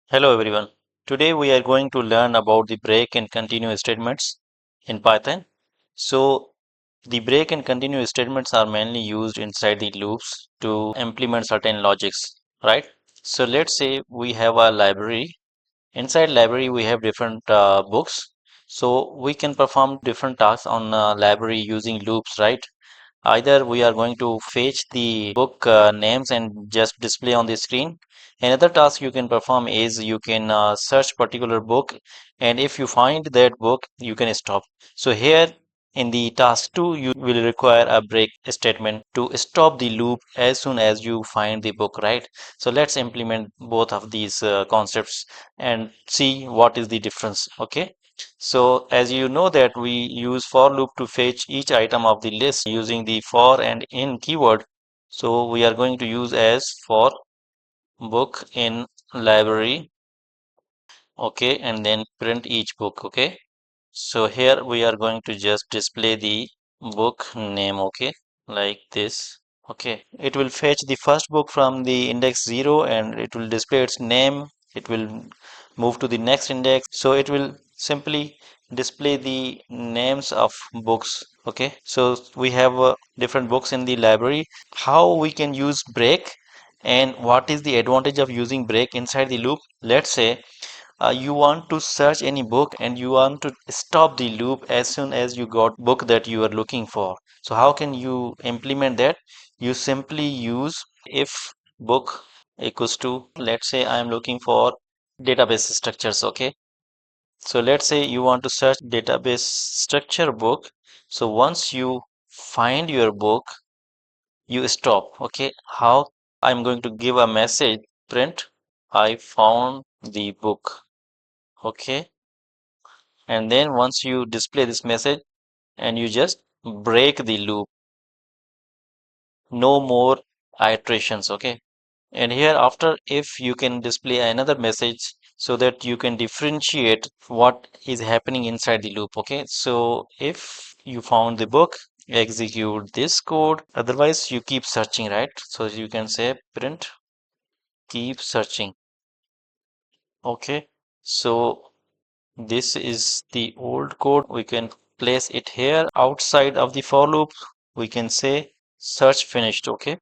Hello everyone. Today we are going to learn about the break and continue statements in Python. So the break and continue statements are mainly used inside the loops to implement certain logics, right? So let's say we have a library. Inside library we have different books. So we can perform different tasks on library using loops, right? Either we are going to fetch the book names and just display on the screen. Another task you can perform is you can search particular book, and if you find that book, you can stop. So here in the task 2, you will require a break statement to stop the loop as soon as you find the book, right? So let's implement both of these concepts and see what is the difference, okay? So as you know that we use for loop to fetch each item of the list using the for and in keyword. So we are going to use as for book in library, okay, and then print each book, okay. So here we are going to just display the book name, okay, like this. Okay, it will fetch the first book from the index 0 and it will display its name. It will move to the next index. So it will simply display the names of books. Okay, so we have different books in the library. How we can use break and what is the advantage of using break inside the loop? Let's say you want to search any book and you want to stop the loop as soon as you got book that you are looking for. So how can you implement that? You simply use if book equals to, let's say I am looking for database structures, okay. So let's say you want to search database structure book. So once you find your book, you stop, okay. How? I'm going to give a message, print I found the book, okay. And then once you display this message and you just break the loop, no more iterations, okay. And here after, if you can display another message so that you can differentiate what is happening inside the loop, okay. So if you found the book, execute this code, otherwise you keep searching, right? So you can say print keep searching, okay. So this is the old code. We can place it here outside of the for loop. We can say search finished. Okay.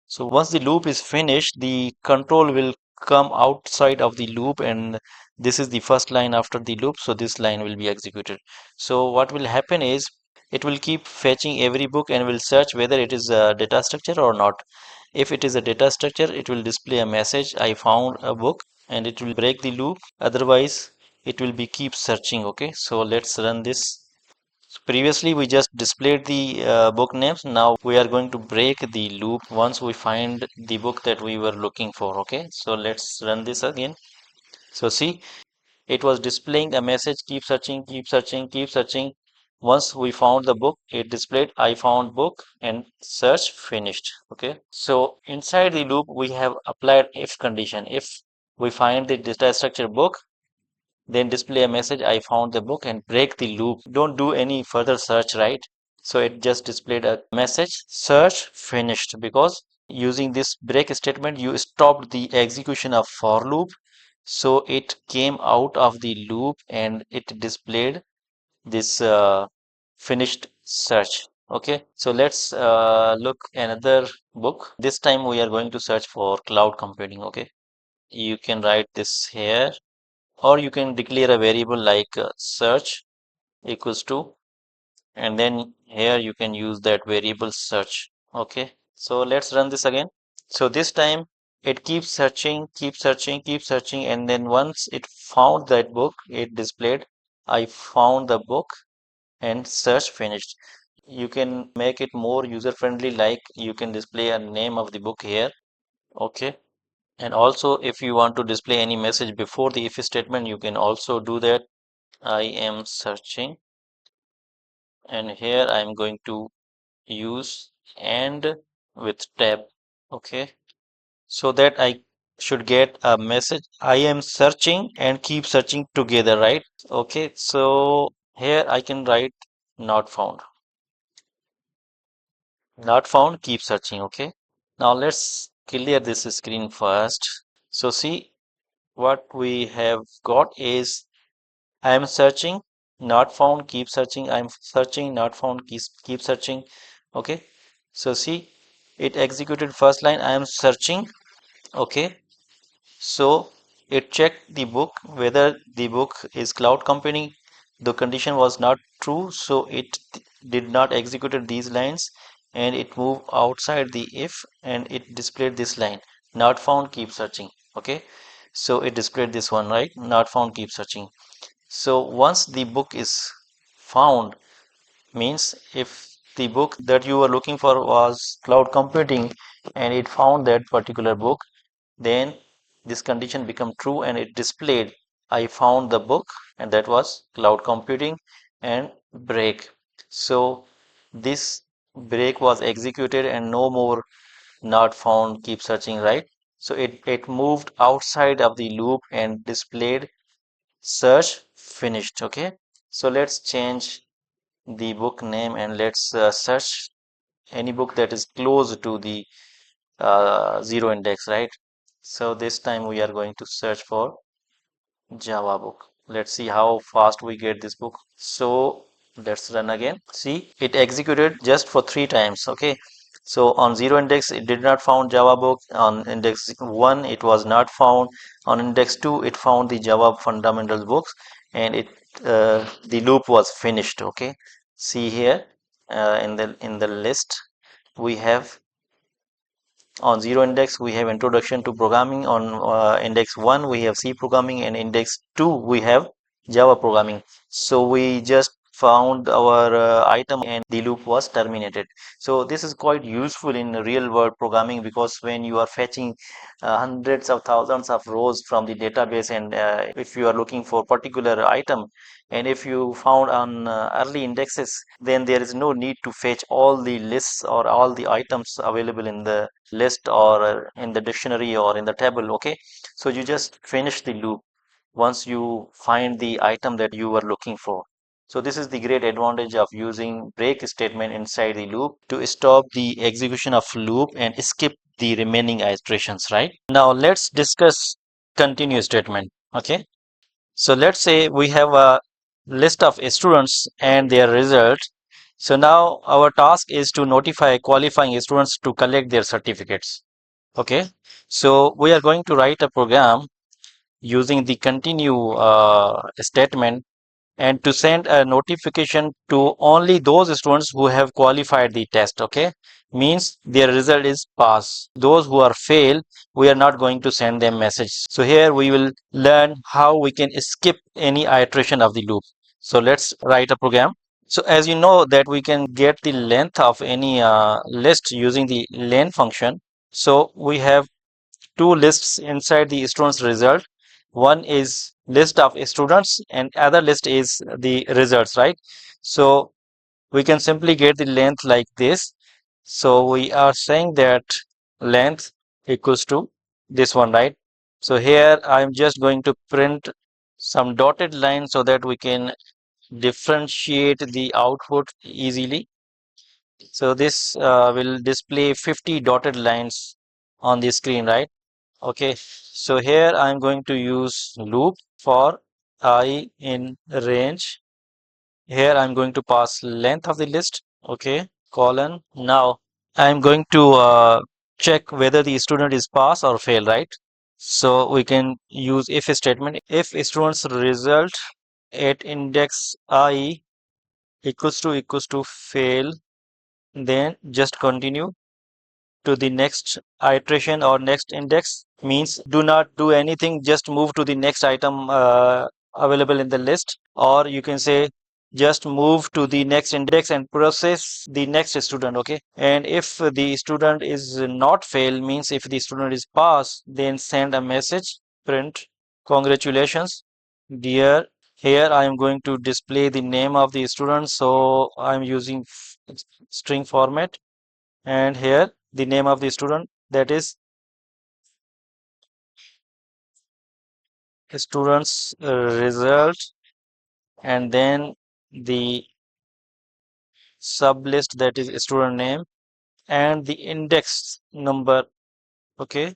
So once the loop is finished, the control will come outside of the loop, and this is the first line after the loop. So this line will be executed. So what will happen is it will keep fetching every book and will search whether it is a data structure or not. If it is a data structure, it will display a message, I found a book, and it will break the loop. Otherwise, it will be keep searching. Okay, so let's run this. So previously, we just displayed the book names. Now we are going to break the loop once we find the book that we were looking for. Okay, so let's run this again. So see, it was displaying a message, keep searching, keep searching, keep searching. Once we found the book, it displayed I found book and search finished. Okay. So inside the loop, we have applied if condition. If we find the data structure book, then display a message I found the book and break the loop. Don't do any further search, right? So it just displayed a message search finished because using this break statement you stopped the execution of for loop, so it came out of the loop and it displayed this finished search. Okay, so let's look another book. This time we are going to search for cloud computing. Okay, you can write this here, or you can declare a variable like search equals to, and then here you can use that variable search. Okay, so let's run this again. So this time it keeps searching, keep searching, keep searching, and then once it found that book, it displayed I found the book and search finished. You can make it more user friendly, like you can display a name of the book here. Okay, and also if you want to display any message before the if statement, you can also do that. I am searching, and here I'm going to use and with tab, okay, so that I should get a message I am searching and keep searching together, right? Okay, so here I can write not found, not found, keep searching. Okay, now let's clear this screen first. So see, what we have got is I am searching, not found, keep searching, I'm searching, not found, keep searching. Okay, so see, it executed first line, I am searching. Okay, so it checked the book whether the book is cloud computing. The condition was not true, so it did not execute these lines, and it moved outside the if, and it displayed this line, not found, keep searching. Okay, so it displayed this one, right? Not found, keep searching. So once the book is found, means if the book that you were looking for was cloud computing and it found that particular book, then this condition become true and it displayed I found the book, and that was cloud computing, and break. So this break was executed and no more not found, keep searching, right? So it moved outside of the loop and displayed search finished. Okay, so let's change the book name and let's search any book that is close to the zero index, right? So this time we are going to search for Java book. Let's see how fast we get this book. So let's run again. See, it executed just for 3 times. Okay. So on zero index, it did not found Java book. On index one, it was not found. On index two, it found the Java fundamentals books, and the loop was finished. Okay. See here, in the list, we have on zero index we have introduction to programming. On index 1 we have C programming, and index 2 we have Java programming. So we just found our item and the loop was terminated. So this is quite useful in real world programming, because when you are fetching hundreds of thousands of rows from the database, and if you are looking for particular item, and if you found on early indexes, then there is no need to fetch all the lists or all the items available in the list or in the dictionary or in the table. Okay, so you just finish the loop once you find the item that you were looking for. So this is the great advantage of using break statement inside the loop to stop the execution of loop and skip the remaining iterations, right? Now let's discuss continue statement. Okay, so let's say we have a list of students and their results. So now our task is to notify qualifying students to collect their certificates. Okay, so we are going to write a program using the continue statement, and to send a notification to only those students who have qualified the test. Okay, means their result is pass. Those who are fail, we are not going to send them message. So here we will learn how we can skip any iteration of the loop. So let's write a program. So as you know that we can get the length of any list using the len function. So we have two lists inside the students result. One is list of students and other list is the results, right? So we can simply get the length like this. So we are saying that length equals to this one, right? So here I'm just going to print some dotted lines so that we can differentiate the output easily. So this will display 50 dotted lines on the screen, right? Okay, so here I'm going to use loop for I in range. Here I'm going to pass length of the list. Okay, colon. Now I'm going to check whether the student is pass or fail, right? So we can use if statement. If student's result at index I equals to fail, then just continue to the next iteration or next index. Means do not do anything, just move to the next item available in the list, or you can say just move to the next index and process the next student. Okay, and if the student is not fail, means if the student is pass, then send a message, print congratulations dear. Here I am going to display the name of the student, so I'm using string format, and here the name of the student, that is student's result, and then the sublist, that is student name, and the index number. Okay,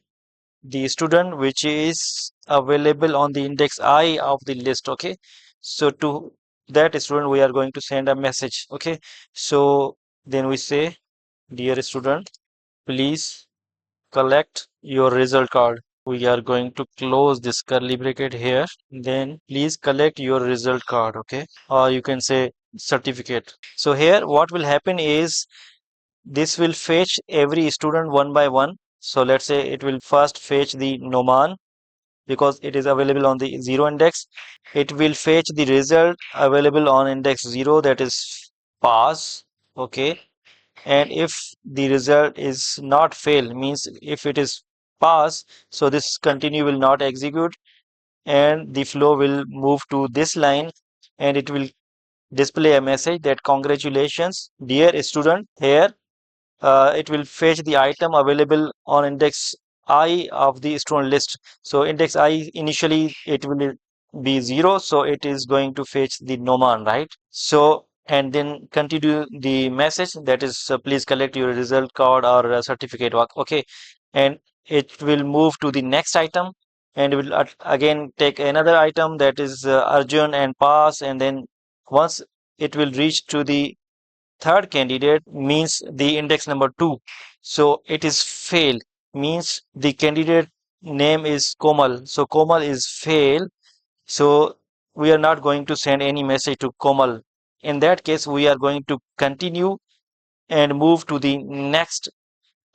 the student which is available on the index I of the list. Okay, so to that student we are going to send a message. Okay, so then we say, dear student, please collect your result card. We are going to close this curly bracket here. Then please collect your result card. Okay, or you can say certificate. So here what will happen is this will fetch every student one by one. So let's say it will first fetch the Noman because it is available on the 0 index. It will fetch the result available on index 0, that is pass. Okay, and if the result is not fail, means if it is pass, so this continue will not execute and the flow will move to this line, and it will display a message that congratulations dear student. Here it will fetch the item available on index I of the student list. So index I initially it will be 0, so it is going to fetch the Noman, right? So and then continue the message, that is please collect your result card or certificate. Okay, and it will move to the next item, and will again take another item, that is Arjun, and pass, and then once it will reach to the third candidate, means the index number 2, so it is fail, means the candidate name is Komal, so Komal is fail, so we are not going to send any message to Komal. In that case we are going to continue and move to the next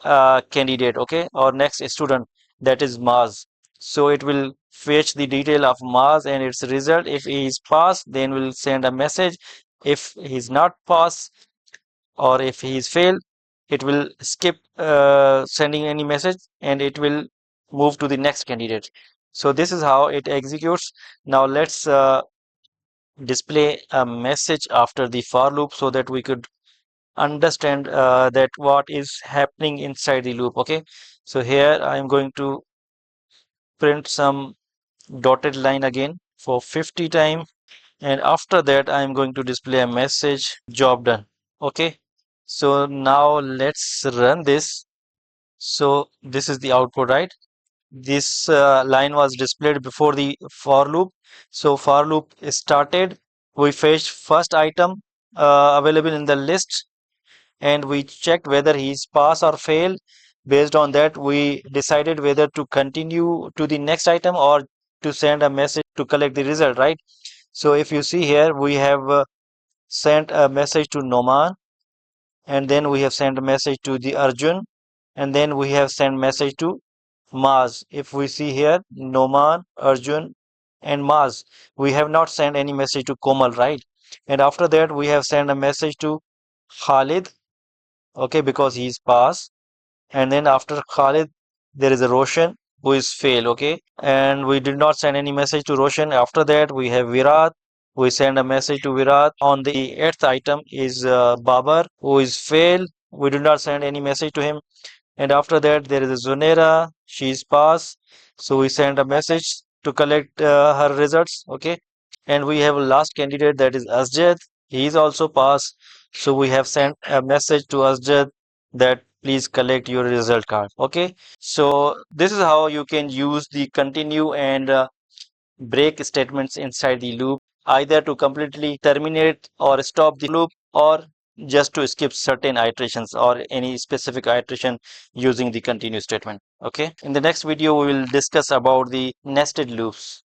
candidate, okay, or next student, that is Maz. So it will fetch the detail of Maz and its result. If he is passed, then we'll send a message. If he is not passed, or if he is failed, it will skip sending any message, and it will move to the next candidate. So this is how it executes. Now let's display a message after the for loop so that we could understand that what is happening inside the loop. Okay, so here I am going to print some dotted line again for 50 time, and after that I am going to display a message job done. Okay, so now let's run this. So this is the output, right? This line was displayed before the for loop. So for loop is started, we fetched first item available in the list, and we checked whether he's pass or fail. Based on that, we decided whether to continue to the next item or to send a message to collect the result, right? So if you see here, we have sent a message to Noman, and then we have sent a message to the Arjun, and then we have sent message to Maz. If we see here, Noman, Arjun, and Maz, we have not sent any message to Komal, right? And after that, we have sent a message to Khalid, okay, because he's pass. And then after Khalid, there is a Roshan who is fail, okay, and we did not send any message to Roshan. After that, we have Virat. We send a message to Virat. On the eighth item is Babar, who is fail. We did not send any message to him. And after that, there is a Zunera. She is pass. So we send a message to collect her results. Okay. And we have a last candidate, that is Asjad. He is also pass. So we have sent a message to Asjad that please collect your result card. Okay. So this is how you can use the continue and break statements inside the loop, either to completely terminate or stop the loop, or just to skip certain iterations or any specific iteration using the continue statement. Okay, in the next video we will discuss about the nested loops.